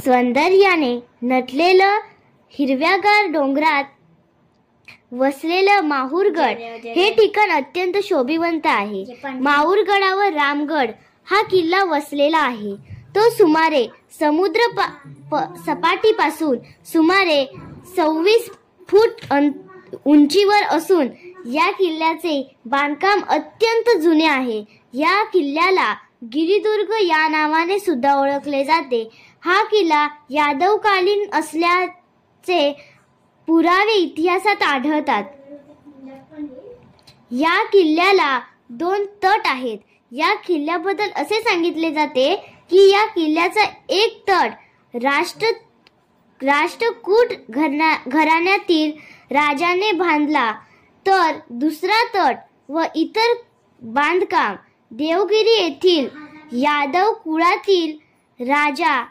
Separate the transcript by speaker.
Speaker 1: सौंदर्याने नटलेलं हिरव्यागार डोंगरात वसलेलं माहूरगड हे ठिकाण अत्यंत शोभिवंत आहे. माहूरगडावर रामगड हा किल्ला वसलेला आहे. तो सुमारे समुद्र सपाटीपासून सुमारे 26 फूट उंचीवर असून या किल्ल्याचे बांधकाम अत्यंत जुने आहे. या किल्ल्याला गिरिदुर्ग या नावाने सुद्धा ओळखले जाते. हा किल्ला यादवकालीन असल्याचे पुरावे इतिहासात आढळतात. या किल्ल्याला 2 तट आहेत. या किल्ल्याबद्दल असे सांगितले जाते की या किल्ल्याचा एक तट राष्ट्रकूट घराण्यातील राजाने बांधला, तर दुसरा तट व इतर बांधकाम देवगिरी येथील यादव कुळातील राजा